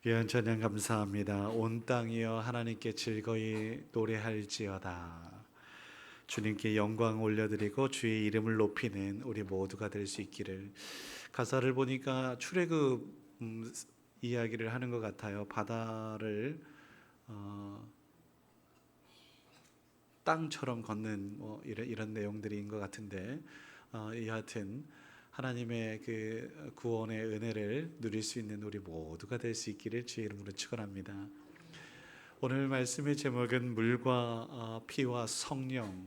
귀한 찬양 감사합니다. 온 땅이여 하나님께 즐거이 노래할지어다. 주님께 영광 올려드리고 주의 이름을 높이는 우리 모두가 될 수 있기를. 가사를 보니까 출애굽 이야기를 하는 것 같아요. 바다를 땅처럼 걷는 이런 내용들인 것 같은데, 여하튼 하나님의 그 구원의 은혜를 누릴 수 있는 우리 모두가 될 수 있기를 주의 이름으로 축원합니다. 오늘 말씀의 제목은 물과 피와 성령,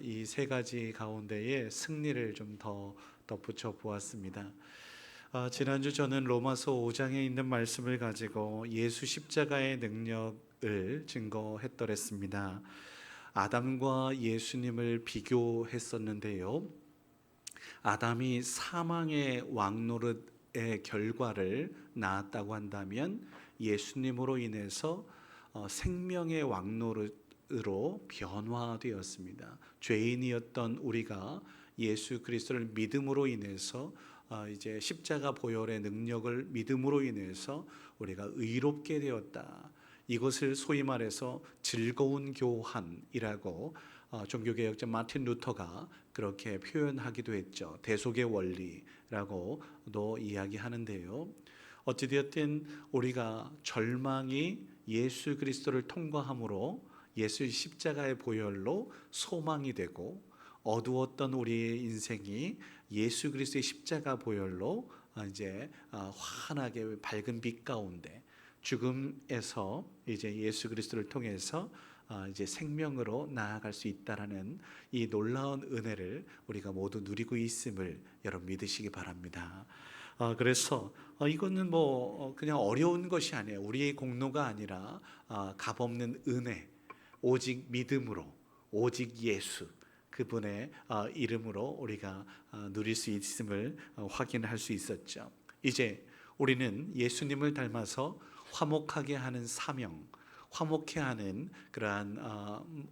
이 세 가지 가운데에 승리를 좀 더 덧붙여 보았습니다. 지난주 저는 로마서 5장에 있는 말씀을 가지고 예수 십자가의 능력을 증거했더랬습니다. 아담과 예수님을 비교했었는데요. 아담이 사망의 왕노릇의 결과를 낳았다고 한다면 예수님으로 인해서 생명의 왕노릇으로 변화되었습니다. 죄인이었던 우리가 예수 그리스도를 믿음으로 인해서 이제 십자가 보혈의 능력을 믿음으로 인해서 우리가 의롭게 되었다. 이것을 소위 말해서 즐거운 교환이라고 종교개혁자 마틴 루터가 그렇게 표현하기도 했죠. 대속의 원리라고도 이야기하는데요. 어찌되었든 우리가 절망이 예수 그리스도를 통과함으로 예수의 십자가의 보혈로 소망이 되고, 어두웠던 우리의 인생이 예수 그리스도의 십자가 보혈로 이제 환하게 밝은 빛 가운데 죽음에서 이제 예수 그리스도를 통해서 이제 생명으로 나아갈 수 있다라는 이 놀라운 은혜를 우리가 모두 누리고 있음을 여러분 믿으시기 바랍니다. 그래서 이거는 그냥 어려운 것이 아니에요. 우리의 공로가 아니라 값없는 은혜, 오직 믿음으로, 오직 예수 그분의 이름으로 우리가 누릴 수 있음을 확인할 수 있었죠. 이제 우리는 예수님을 닮아서 화목하게 하는 사명, 화목해 하는 그러한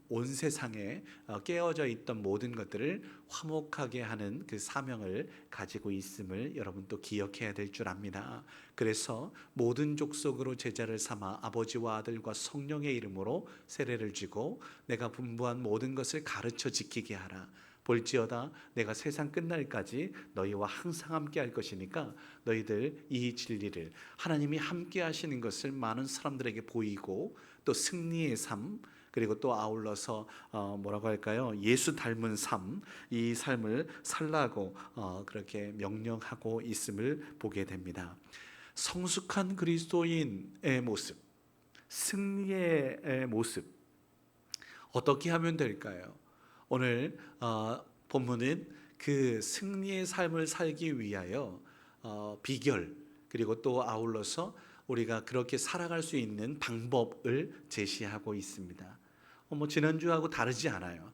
온 세상에 깨어져 있던 모든 것들을 화목하게 하는 그 사명을 가지고 있음을 여러분 또 기억해야 될 줄 압니다. 그래서 모든 족속으로 제자를 삼아 아버지와 아들과 성령의 이름으로 세례를 쥐고 내가 분부한 모든 것을 가르쳐 지키게 하라. 볼지어다 내가 세상 끝날까지 너희와 항상 함께 할 것이니까 너희들 이 진리를, 하나님이 함께 하시는 것을 많은 사람들에게 보이고 또 승리의 삶, 그리고 또 아울러서 뭐라고 할까요? 예수 닮은 삶, 이 삶을 살라고 그렇게 명령하고 있음을 보게 됩니다. 성숙한 그리스도인의 모습, 승리의 모습, 어떻게 하면 될까요? 오늘 본문은 그 승리의 삶을 살기 위하여 비결, 그리고 또 아울러서 우리가 그렇게 살아갈 수 있는 방법을 제시하고 있습니다. 지난주하고 다르지 않아요.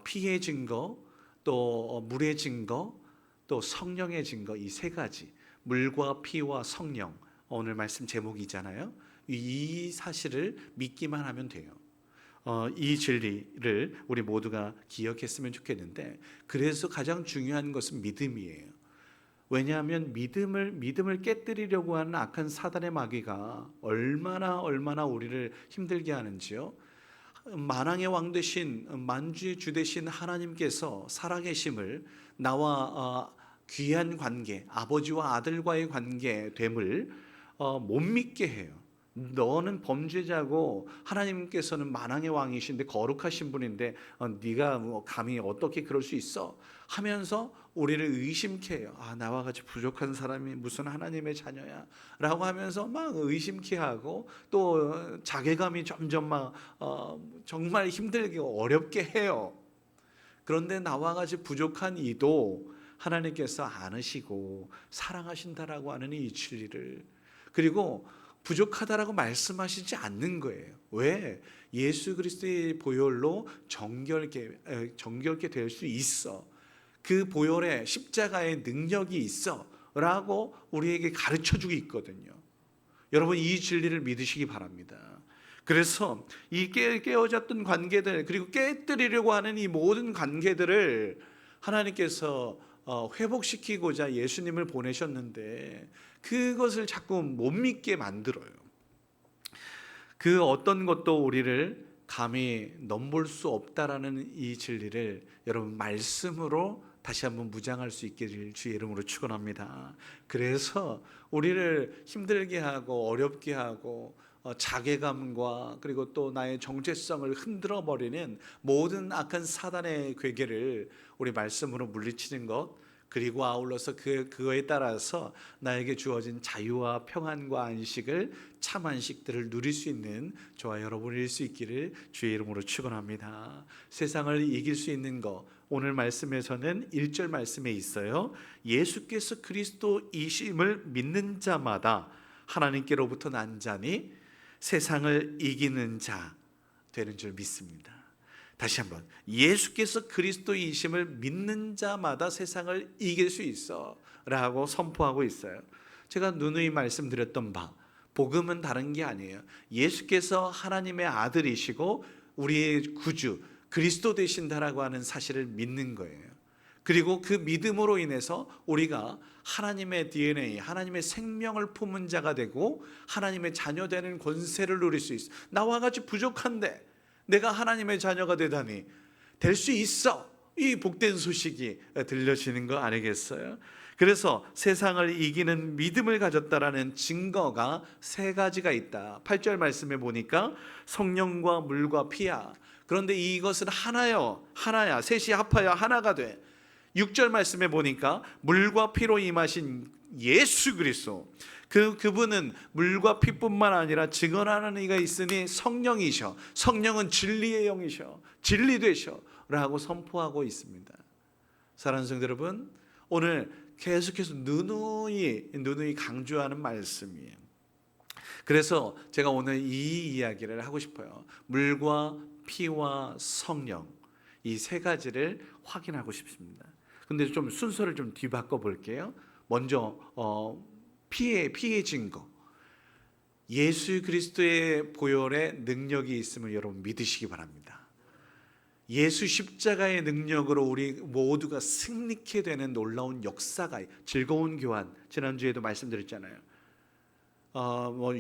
피의 증거, 또 물의 증거, 또 성령의 증거, 이 세 가지, 물과 피와 성령, 오늘 말씀 제목이잖아요. 이 사실을 믿기만 하면 돼요. 이 진리를 우리 모두가 기억했으면 좋겠는데, 그래서 가장 중요한 것은 믿음이에요. 왜냐하면 믿음을 깨뜨리려고 하는 악한 사단의 마귀가 얼마나 우리를 힘들게 하는지요. 만왕의 왕 되신, 만주의 주 되신 하나님께서 살아계심을, 나와 귀한 관계, 아버지와 아들과의 관계됨을 못 믿게 해요. 너는 범죄자고 하나님께서는 만왕의 왕이신데 거룩하신 분인데 네가 감히 어떻게 그럴 수 있어? 하면서 우리를 의심케 해요. 나와 같이 부족한 사람이 무슨 하나님의 자녀야? 라고 하면서 막 의심케 하고, 또 자괴감이 점점 막 정말 힘들게 어렵게 해요. 그런데 나와 같이 부족한 이도 하나님께서 안으시고 사랑하신다라고 하는 이 진리를, 그리고 부족하다라고 말씀하시지 않는 거예요. 왜? 예수 그리스도의 보혈로 정결케 될 수 있어. 그 보혈에 십자가의 능력이 있어 라고 우리에게 가르쳐주고 있거든요. 여러분 이 진리를 믿으시기 바랍니다. 그래서 이 깨어졌던 관계들, 그리고 깨뜨리려고 하는 이 모든 관계들을 하나님께서 회복시키고자 예수님을 보내셨는데, 그것을 자꾸 못 믿게 만들어요. 그 어떤 것도 우리를 감히 넘볼 수 없다라는 이 진리를 여러분 말씀으로 다시 한번 무장할 수 있기를 주의 이름으로 축원합니다. 그래서 우리를 힘들게 하고 어렵게 하고 자괴감과 그리고 또 나의 정체성을 흔들어 버리는 모든 악한 사단의 괴계를 우리 말씀으로 물리치는 것, 그리고 아울러서 그거에 따라서 나에게 주어진 자유와 평안과 안식을, 참 안식들을 누릴 수 있는 저와 여러분일 수 있기를 주의 이름으로 축원합니다. 세상을 이길 수 있는 것, 오늘 말씀에서는 1절 말씀에 있어요. 예수께서 그리스도이심을 믿는 자마다 하나님께로부터 난 자니 세상을 이기는 자 되는 줄 믿습니다. 다시 한번, 예수께서 그리스도이심을 믿는 자마다 세상을 이길 수 있어 라고 선포하고 있어요. 제가 누누이 말씀드렸던 바, 복음은 다른 게 아니에요. 예수께서 하나님의 아들이시고 우리의 구주 그리스도 되신다라고 하는 사실을 믿는 거예요. 그리고 그 믿음으로 인해서 우리가 하나님의 DNA, 하나님의 생명을 품은 자가 되고 하나님의 자녀 되는 권세를 누릴 수 있어. 나와 같이 부족한데 내가 하나님의 자녀가 되다니 될 수 있어. 이 복된 소식이 들려지는 거 아니겠어요? 그래서 세상을 이기는 믿음을 가졌다라는 증거가 세 가지가 있다. 8절 말씀에 보니까 성령과 물과 피야. 그런데 이것은 하나야. 셋이 합하여 하나가 돼. 6절 말씀에 보니까 물과 피로 임하신 예수 그리스도, 그분은 물과 피뿐만 아니라 증언하는 이가 있으니 성령이셔. 성령은 진리의 영이셔. 진리 되셔 라고 선포하고 있습니다. 사랑하는 성도 여러분, 오늘 계속해서 누누이 강조하는 말씀이에요. 그래서 제가 오늘 이 이야기를 하고 싶어요. 물과 피와 성령, 이 세 가지를 확인하고 싶습니다. 근데 좀 순서를 좀 뒤바꿔 볼게요. 먼저 피의 증거, 예수 그리스도의 보혈의 능력이 있음을 여러분 믿으시기 바랍니다. 예수 십자가의 능력으로 우리 모두가 승리케 되는 놀라운 역사가, 즐거운 교환, 지난주에도 말씀드렸잖아요.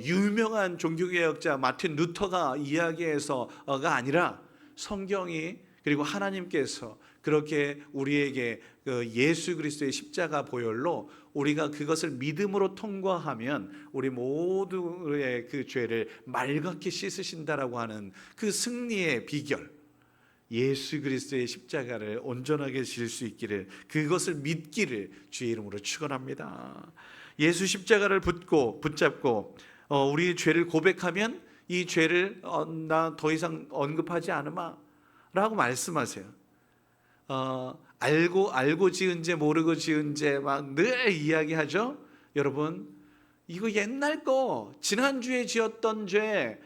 유명한 종교개혁자 마틴 루터가 이야기해서가 아니라 성경이, 그리고 하나님께서 그렇게 우리에게 예수 그리스도의 십자가 보혈로 우리가 그것을 믿음으로 통과하면 우리 모두의 그 죄를 맑게 씻으신다라고 하는 그 승리의 비결, 예수 그리스도의 십자가를 온전하게 질 수 있기를, 그것을 믿기를 주의 이름으로 축원합니다. 예수 십자가를 붙잡고 우리의 죄를 고백하면 이 죄를 나 더 이상 언급하지 않으마 라고 말씀하세요. 알고 지은 죄 모르고 지은 죄 막 늘 이야기하죠. 여러분, 이거 옛날 거, 지난주에 지었던 죄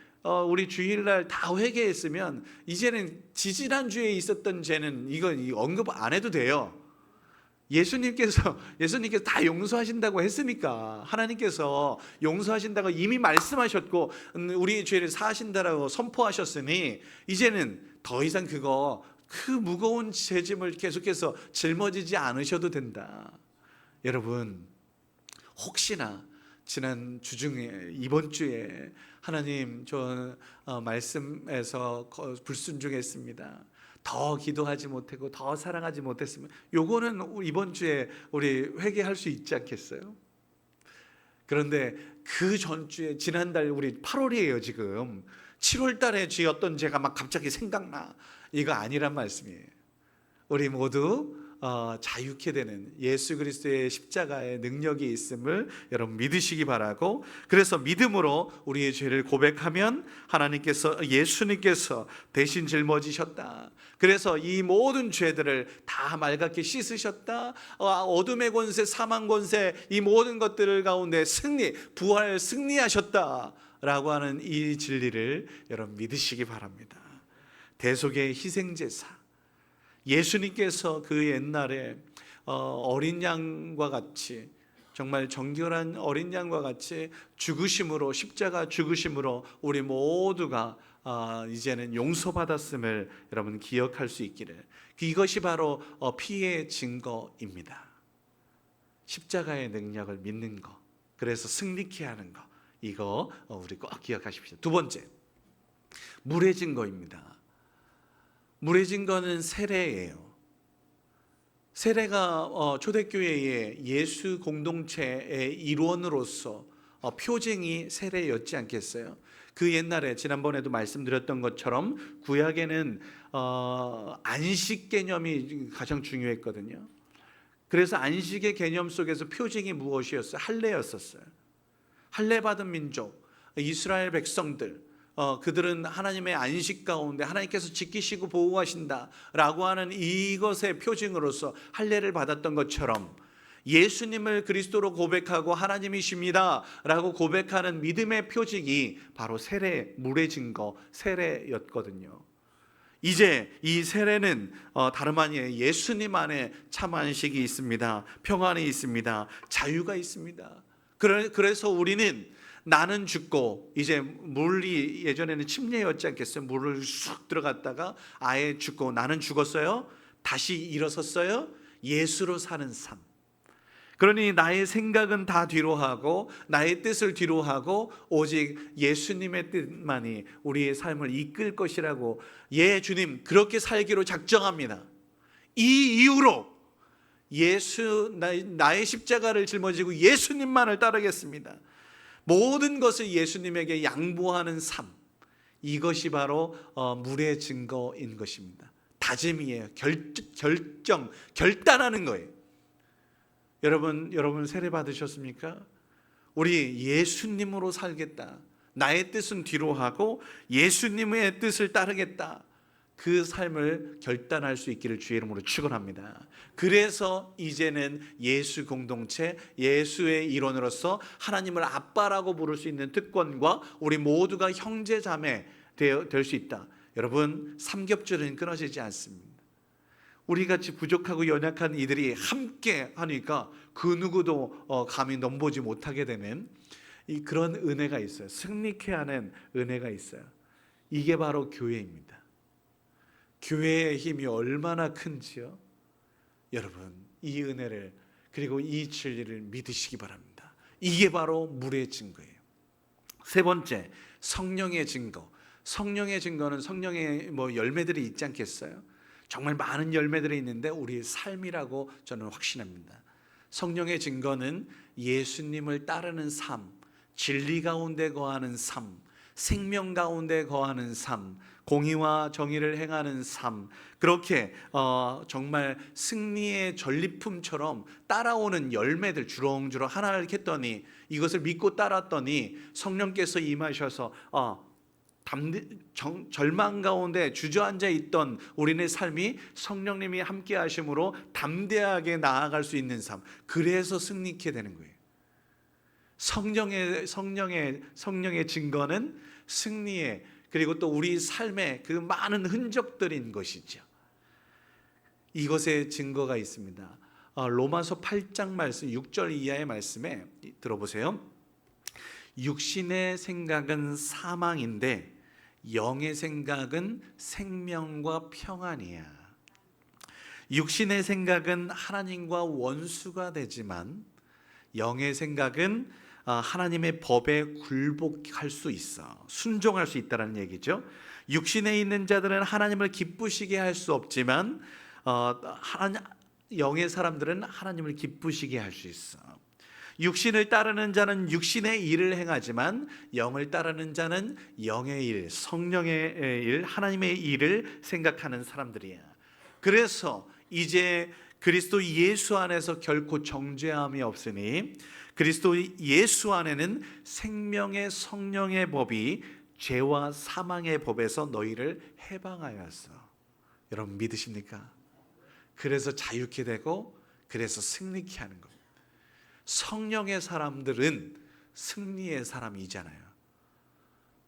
우리 주일날 다 회개했으면 이제는 지지난주에 있었던 죄는 이거 언급 안 해도 돼요. 예수님께서 다 용서하신다고 했으니까, 하나님께서 용서하신다고 이미 말씀하셨고 우리의 죄를 사하신다라고 선포하셨으니 이제는 더 이상 그 무거운 죄짐을 계속해서 짊어지지 않으셔도 된다. 여러분, 혹시나 지난 주 중에 이번 주에 하나님 저 말씀에서 불순종했습니다, 더 기도하지 못하고 더 사랑하지 못했으면, 요거는 이번 주에 우리 회개할 수 있지 않겠어요? 그런데 그 전주에, 지난달 우리 8월이에요 지금, 7월 달에 지었던 죄가 막 갑자기 생각나, 이거 아니란 말씀이에요. 우리 모두 자유케 되는 예수 그리스도의 십자가의 능력이 있음을 여러분 믿으시기 바라고, 그래서 믿음으로 우리의 죄를 고백하면 예수님께서 대신 짊어지셨다. 그래서 이 모든 죄들을 다 맑게 씻으셨다. 어둠의 권세, 사망 권세, 이 모든 것들 가운데 부활 승리하셨다 라고 하는 이 진리를 여러분 믿으시기 바랍니다. 대속의 희생제사, 예수님께서 그 옛날에 어린 양과 같이, 정말 정결한 어린 양과 같이 죽으심으로, 십자가 죽으심으로 우리 모두가 이제는 용서받았음을 여러분 기억할 수 있기를, 이것이 바로 피의 증거입니다. 십자가의 능력을 믿는 것, 그래서 승리케 하는 거, 이거 우리 꼭 기억하십시오. 두 번째, 물의 증거입니다. 물의 증거는 세례예요. 세례가 초대교회의 예수 공동체의 일원으로서 표징이 세례였지 않겠어요? 그 옛날에 지난번에도 말씀드렸던 것처럼 구약에는 안식 개념이 가장 중요했거든요. 그래서 안식의 개념 속에서 표징이 무엇이었어요? 할례였었어요. 할례 받은 민족, 이스라엘 백성들, 그들은 하나님의 안식 가운데 하나님께서 지키시고 보호하신다라고 하는 이것의 표징으로서 할례를 받았던 것처럼 예수님을 그리스도로 고백하고 하나님이십니다라고 고백하는 믿음의 표징이 바로 세례, 물의 증거, 세례였거든요. 이제 이 세례는 다름 아니에요. 예수님 안에 참 안식이 있습니다. 평안이 있습니다. 자유가 있습니다. 그래서 우리는 나는 죽고, 이제 물이 예전에는 침례였지 않겠어요? 물을 쑥 들어갔다가 아예 죽고, 나는 죽었어요. 다시 일어섰어요. 예수로 사는 삶. 그러니 나의 생각은 다 뒤로 하고 나의 뜻을 뒤로 하고 오직 예수님의 뜻만이 우리의 삶을 이끌 것이라고, 예 주님 그렇게 살기로 작정합니다. 이 이유로 나의 십자가를 짊어지고 예수님만을 따르겠습니다. 모든 것을 예수님에게 양보하는 삶, 이것이 바로 물의 증거인 것입니다. 다짐이에요. 결단하는 거예요. 여러분 세례 받으셨습니까? 우리 예수님으로 살겠다. 나의 뜻은 뒤로 하고 예수님의 뜻을 따르겠다. 그 삶을 결단할 수 있기를 주의 이름으로 축원합니다. 그래서 이제는 예수 공동체, 예수의 일원으로서 하나님을 아빠라고 부를 수 있는 특권과 우리 모두가 형제 자매 될 수 있다. 여러분, 삼겹줄은 끊어지지 않습니다. 우리같이 부족하고 연약한 이들이 함께 하니까 그 누구도 감히 넘보지 못하게 되는 그런 은혜가 있어요. 승리케 하는 은혜가 있어요. 이게 바로 교회입니다. 교회의 힘이 얼마나 큰지요. 여러분, 이 은혜를, 그리고 이 진리를 믿으시기 바랍니다. 이게 바로 물의 증거예요. 세 번째, 성령의 증거. 성령의 증거는 성령의 열매들이 있지 않겠어요? 정말 많은 열매들이 있는데 우리의 삶이라고 저는 확신합니다. 성령의 증거는 예수님을 따르는 삶, 진리 가운데 거하는 삶, 생명 가운데 거하는 삶, 공의와 정의를 행하는 삶, 그렇게 정말 승리의 전리품처럼 따라오는 열매들 주렁주렁 하나를 캤더니, 이것을 믿고 따랐더니 성령께서 임하셔서 절망 가운데 주저앉아 있던 우리네 삶이 성령님이 함께 하심으로 담대하게 나아갈 수 있는 삶, 그래서 승리케 되는 거예요. 성령의 증거는 승리의, 그리고 또 우리 삶의 그 많은 흔적들인 것이죠. 이것의 증거가 있습니다. 로마서 8장 말씀 6절 이하의 말씀에 들어보세요. 육신의 생각은 사망인데 영의 생각은 생명과 평안이야. 육신의 생각은 하나님과 원수가 되지만 영의 생각은 하나님의 법에 굴복할 수 있어, 순종할 수 있다는 얘기죠. 육신에 있는 자들은 하나님을 기쁘시게 할 수 없지만 영의 사람들은 하나님을 기쁘시게 할 수 있어. 육신을 따르는 자는 육신의 일을 행하지만 영을 따르는 자는 영의 일, 성령의 일, 하나님의 일을 생각하는 사람들이야. 그래서 이제 그리스도 예수 안에서 결코 정죄함이 없으니 그리스도 예수 안에는 생명의 성령의 법이 죄와 사망의 법에서 너희를 해방하였어. 여러분 믿으십니까? 그래서 자유케 되고 그래서 승리케 하는 겁니다. 성령의 사람들은 승리의 사람이잖아요.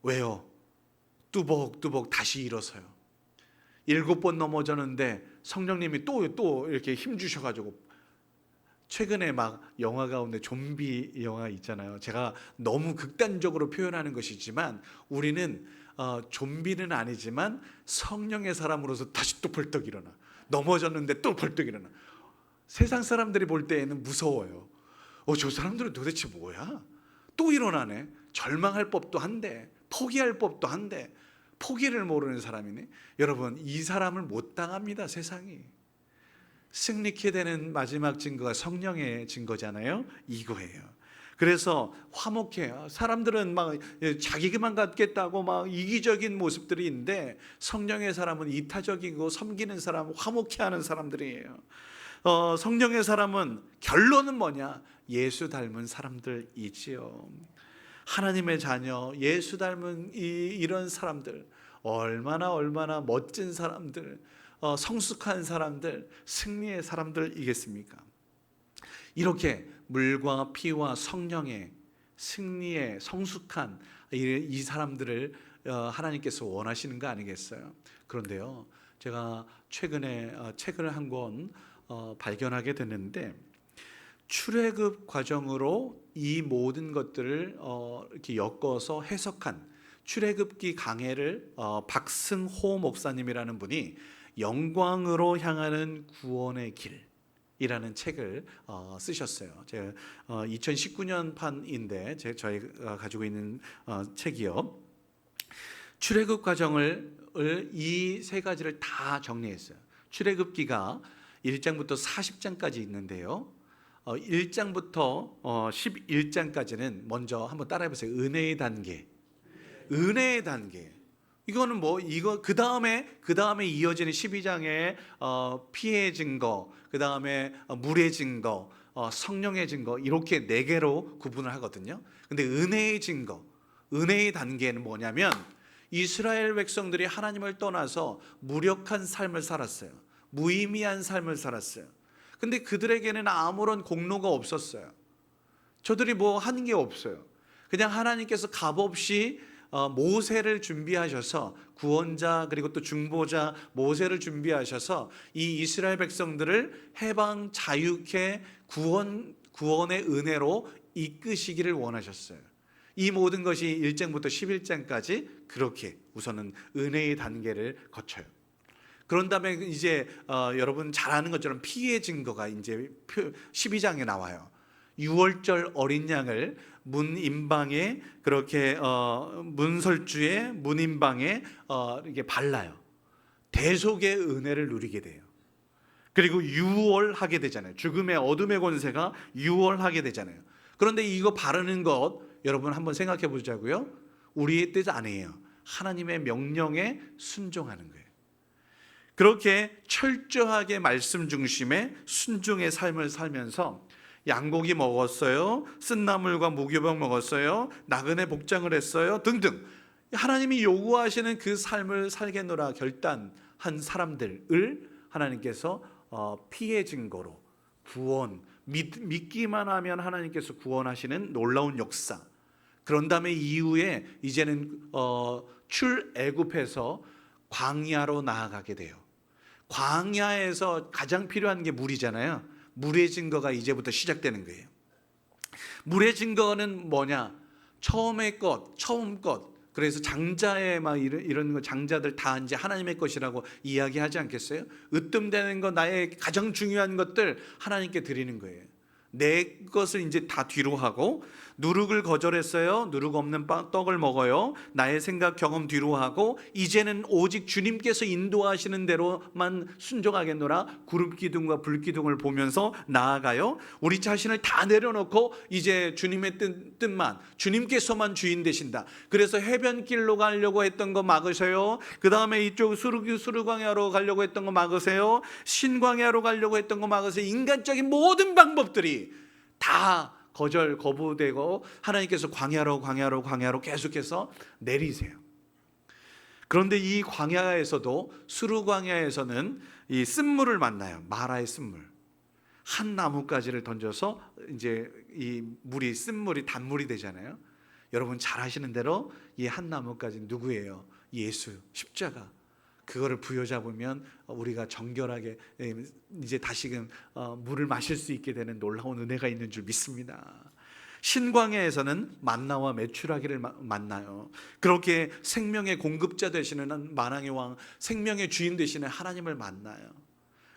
왜요? 뚜벅뚜벅 다시 일어서요. 7번 넘어졌는데 성령님이 또 이렇게 힘 주셔가지고, 최근에 막 영화 가운데 좀비 영화 있잖아요. 제가 너무 극단적으로 표현하는 것이지만 우리는 좀비는 아니지만 성령의 사람으로서 다시 또 벌떡 일어나. 넘어졌는데 또 벌떡 일어나. 세상 사람들이 볼 때에는 무서워요. 저 사람들은 도대체 뭐야? 또 일어나네. 절망할 법도 한데, 포기할 법도 한데, 포기를 모르는 사람이네. 여러분, 이 사람을 못 당합니다, 세상이. 승리케 되는 마지막 증거가 성령의 증거잖아요. 이거예요. 그래서 화목해요. 사람들은 막 자기만 갖겠다고 막 이기적인 모습들이 있는데, 성령의 사람은 이타적이고 섬기는 사람, 화목해하는 사람들이에요. 성령의 사람은 결론은 뭐냐? 예수 닮은 사람들이지요. 하나님의 자녀, 예수 닮은 이런 사람들, 얼마나 멋진 사람들, 성숙한 사람들, 승리의 사람들이겠습니까? 이렇게 물과 피와 성령의 승리의 성숙한 이 사람들을 하나님께서 원하시는 거 아니겠어요? 그런데요, 제가 최근에 책을 한 권 발견하게 됐는데, 출애굽 과정으로 이 모든 것들을 이렇게 엮어서 해석한 출애굽기 강해를 박승호 목사님이라는 분이 영광으로 향하는 구원의 길이라는 책을 쓰셨어요. 제가 2019년 판인데 저희가 가지고 있는 책이요. 출애굽 과정을 이 세 가지를 다 정리했어요. 출애굽기가 1장부터 40장까지 있는데요. 1장부터 11장까지는 먼저 한번 따라해 보세요. 은혜의 단계. 은혜의 단계. 이거는 이거 그 다음에 이어지는 12장의 피의 증거, 그 다음에 물의 증거, 성령의 증거, 이렇게 4개로 구분을 하거든요. 근데 은혜의 증거, 은혜의 단계는 뭐냐면, 이스라엘 백성들이 하나님을 떠나서 무력한 삶을 살았어요. 무의미한 삶을 살았어요. 근데 그들에게는 아무런 공로가 없었어요. 저들이 한 게 없어요. 그냥 하나님께서 값없이 모세를 준비하셔서, 구원자 그리고 또 중보자 모세를 준비하셔서 이 이스라엘 백성들을 해방 자유케 구원의 은혜로 이끄시기를 원하셨어요. 이 모든 것이 1장부터 11장까지 그렇게 우선은 은혜의 단계를 거쳐요. 그런 다음에 이제 여러분 잘 아는 것처럼 피의 증거가 이제 12장에 나와요. 6월절 어린 양을 문임방에 그렇게 문설주에 문임방에 이렇게 발라요. 대속의 은혜를 누리게 돼요. 그리고 유월하게 되잖아요. 죽음의 어둠의 권세가 유월하게 되잖아요. 그런데 이거 바르는 것 여러분 한번 생각해 보자고요. 우리의 뜻 아니에요. 하나님의 명령에 순종하는 거예요. 그렇게 철저하게 말씀 중심의 순종의 삶을 살면서 양고기 먹었어요, 쓴나물과 무교병 먹었어요, 나그네 복장을 했어요 등등, 하나님이 요구하시는 그 삶을 살겠노라 결단한 사람들을 하나님께서 피의 증거로 구원, 믿기만 하면 하나님께서 구원하시는 놀라운 역사. 그런 다음에 이후에 이제는 출애굽해서 광야로 나아가게 돼요. 광야에서 가장 필요한 게 물이잖아요. 물의 증거가 이제부터 시작되는 거예요. 물의 증거는 뭐냐? 처음 것. 그래서 장자의 막 이런 거, 장자들 다 이제 하나님의 것이라고 이야기하지 않겠어요? 으뜸되는 거, 나의 가장 중요한 것들 하나님께 드리는 거예요. 내 것을 이제 다 뒤로 하고, 누룩을 거절했어요. 누룩 없는 떡을 먹어요. 나의 생각 경험 뒤로 하고, 이제는 오직 주님께서 인도하시는 대로만 순종하겠노라. 구름 기둥과 불 기둥을 보면서 나아가요. 우리 자신을 다 내려놓고 이제 주님의 뜻만, 주님께서만 주인 되신다. 그래서 해변길로 가려고 했던 거 막으세요. 그 다음에 이쪽 수르광야로 가려고 했던 거 막으세요. 신광야로 가려고 했던 거 막으세요. 인간적인 모든 방법들이 다 거부되고 하나님께서 광야로 계속해서 내리세요. 그런데 이 광야에서도, 수르광야에서는 이 쓴물을 만나요. 마라의 쓴물. 한 나뭇가지를 던져서 이제 이 물이, 쓴물이 단물이 되잖아요. 여러분 잘 아시는 대로 이 한 나뭇가지는 누구예요? 예수, 십자가. 그거를 부여잡으면 우리가 정결하게 이제 다시금 물을 마실 수 있게 되는 놀라운 은혜가 있는 줄 믿습니다. 신광야에서는 만나와 메추라기를 만나요. 그렇게 생명의 공급자 되시는 만왕의 왕, 생명의 주인 되시는 하나님을 만나요.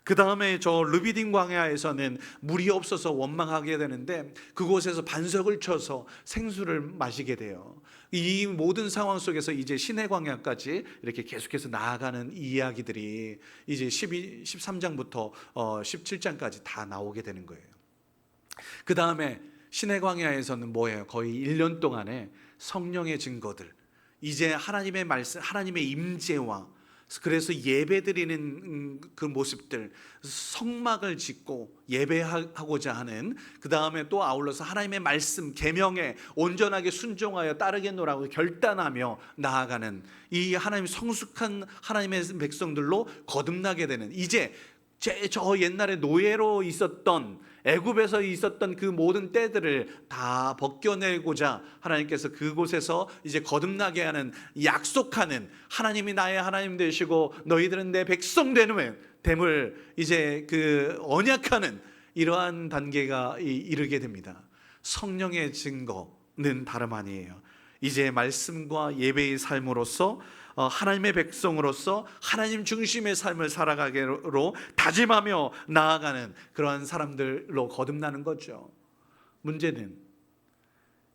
그 다음에 저 르비딘 광야에서는 물이 없어서 원망하게 되는데 그곳에서 반석을 쳐서 생수를 마시게 돼요. 이 모든 상황 속에서 이제 시내 광야까지 이렇게 계속해서 나아가는 이야기들이 이제 13장부터 17장까지 다 나오게 되는 거예요. 그 다음에 시내 광야에서는 뭐예요? 거의 1년 동안에 성령의 증거들, 이제 하나님의 말씀, 하나님의 임재와, 그래서 예배드리는 그 모습들, 성막을 짓고 예배하고자 하는, 그 다음에 또 아울러서 하나님의 말씀 계명에 온전하게 순종하여 따르겠노라고 결단하며 나아가는 이 하나님 성숙한 하나님의 백성들로 거듭나게 되는, 이제 저 옛날에 노예로 있었던, 애굽에서 있었던 그 모든 때들을 다 벗겨내고자 하나님께서 그곳에서 이제 거듭나게 하는, 약속하는, 하나님이 나의 하나님 되시고 너희들은 내 백성 됨을 이제 그 언약하는 이러한 단계가 이르게 됩니다. 성령의 증거는 다름 아니에요. 이제 말씀과 예배의 삶으로서 하나님의 백성으로서 하나님 중심의 삶을 살아가기로 다짐하며 나아가는 그러한 사람들로 거듭나는 거죠. 문제는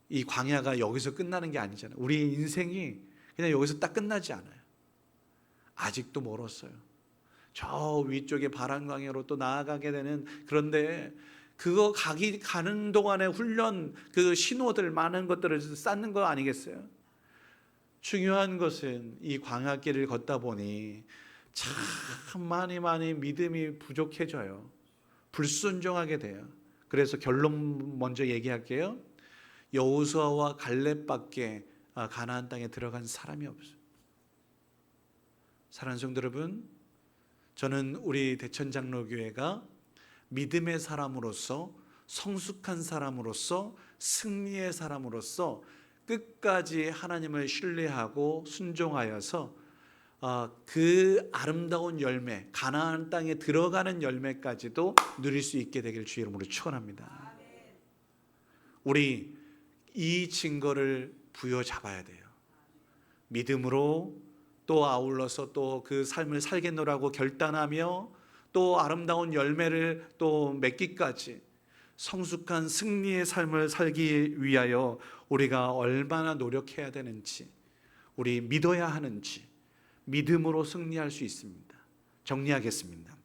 이 광야가 여기서 끝나는 게 아니잖아요. 우리의 인생이 그냥 여기서 딱 끝나지 않아요. 아직도 멀었어요. 저 위쪽에 바람 광야로 또 나아가게 되는, 그런데 그거 가는 동안에 훈련, 그 신호들 많은 것들을 쌓는 거 아니겠어요? 중요한 것은 이 광야길을 걷다 보니 참 많이 믿음이 부족해져요. 불순종하게 돼요. 그래서 결론 먼저 얘기할게요. 여호수아와 갈렙밖에 가나안 땅에 들어간 사람이 없어요. 사랑하는 성도 여러분, 저는 우리 대천장로교회가 믿음의 사람으로서, 성숙한 사람으로서, 승리의 사람으로서 끝까지 하나님을 신뢰하고 순종하여서 그 아름다운 열매, 가나안 땅에 들어가는 열매까지도 누릴 수 있게 되길 주의 이름으로 축원합니다. 우리 이 증거를 부여잡아야 돼요. 믿음으로 또 아울러서 또 그 삶을 살겠노라고 결단하며 또 아름다운 열매를 또 맺기까지 성숙한 승리의 삶을 살기 위하여 우리가 얼마나 노력해야 되는지, 우리 믿어야 하는지, 믿음으로 승리할 수 있습니다. 정리하겠습니다.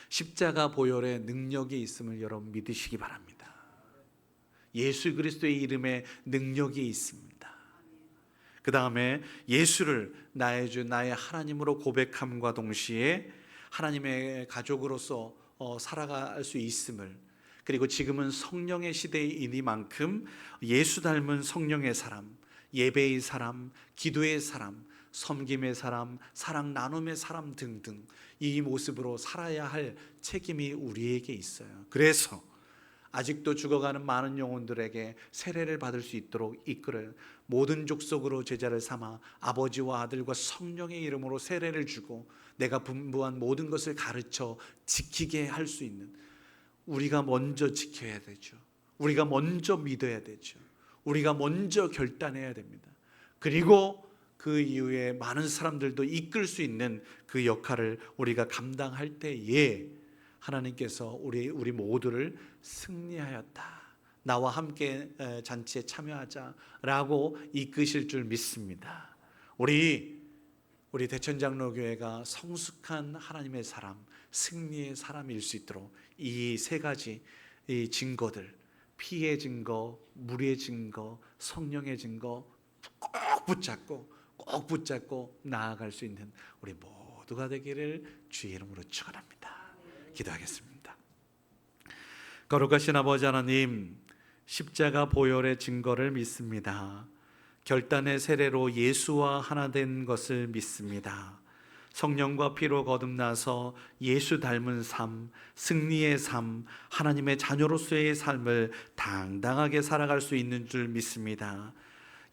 십자가 보혈의 능력이 있음을 여러분 믿으시기 바랍니다. 예수 그리스도의 이름에 능력이 있습니다. 그 다음에 예수를 나의 주, 나의 하나님으로 고백함과 동시에 하나님의 가족으로서 살아갈 수 있음을, 그리고 지금은 성령의 시대이니만큼 예수 닮은 성령의 사람, 예배의 사람, 기도의 사람, 섬김의 사람, 사랑 나눔의 사람 등등 이 모습으로 살아야 할 책임이 우리에게 있어요. 그래서 아직도 죽어가는 많은 영혼들에게 세례를 받을 수 있도록 이끌어요. 모든 족속으로 제자를 삼아 아버지와 아들과 성령의 이름으로 세례를 주고 내가 분부한 모든 것을 가르쳐 지키게 할 수 있는, 우리가 먼저 지켜야 되죠. 우리가 먼저 믿어야 되죠. 우리가 먼저 결단해야 됩니다. 그리고 그 이후에 많은 사람들도 이끌 수 있는 그 역할을 우리가 감당할 때에 하나님께서 우리 모두를 승리하였다, 나와 함께 잔치에 참여하자라고 이끄실 줄 믿습니다. 우리 대천장로교회가 성숙한 하나님의 사람, 승리의 사람일 수 있도록 이 세 가지 이 증거들, 피의 증거, 물의 증거, 성령의 증거 꼭 붙잡고 나아갈 수 있는 우리 모두가 되기를 주의 이름으로 축원합니다. 기도하겠습니다. 거룩하신 아버지 하나님, 십자가 보혈의 증거를 믿습니다. 결단의 세례로 예수와 하나 된 것을 믿습니다. 성령과 피로 거듭나서 예수 닮은 삶, 승리의 삶, 하나님의 자녀로서의 삶을 당당하게 살아갈 수 있는 줄 믿습니다.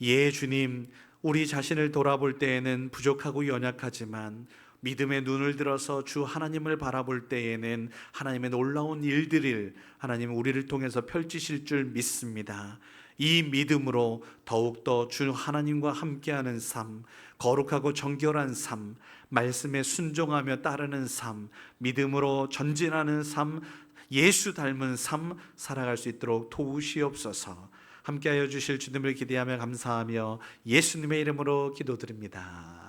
예, 주님, 우리 자신을 돌아볼 때에는 부족하고 연약하지만 믿음의 눈을 들어서 주 하나님을 바라볼 때에는 하나님의 놀라운 일들을 하나님 우리를 통해서 펼치실 줄 믿습니다. 이 믿음으로 더욱더 주 하나님과 함께하는 삶, 거룩하고 정결한 삶, 말씀에 순종하며 따르는 삶, 믿음으로 전진하는 삶, 예수 닮은 삶 살아갈 수 있도록 도우시옵소서. 함께하여 주실 주님을 기대하며 감사하며 예수님의 이름으로 기도드립니다.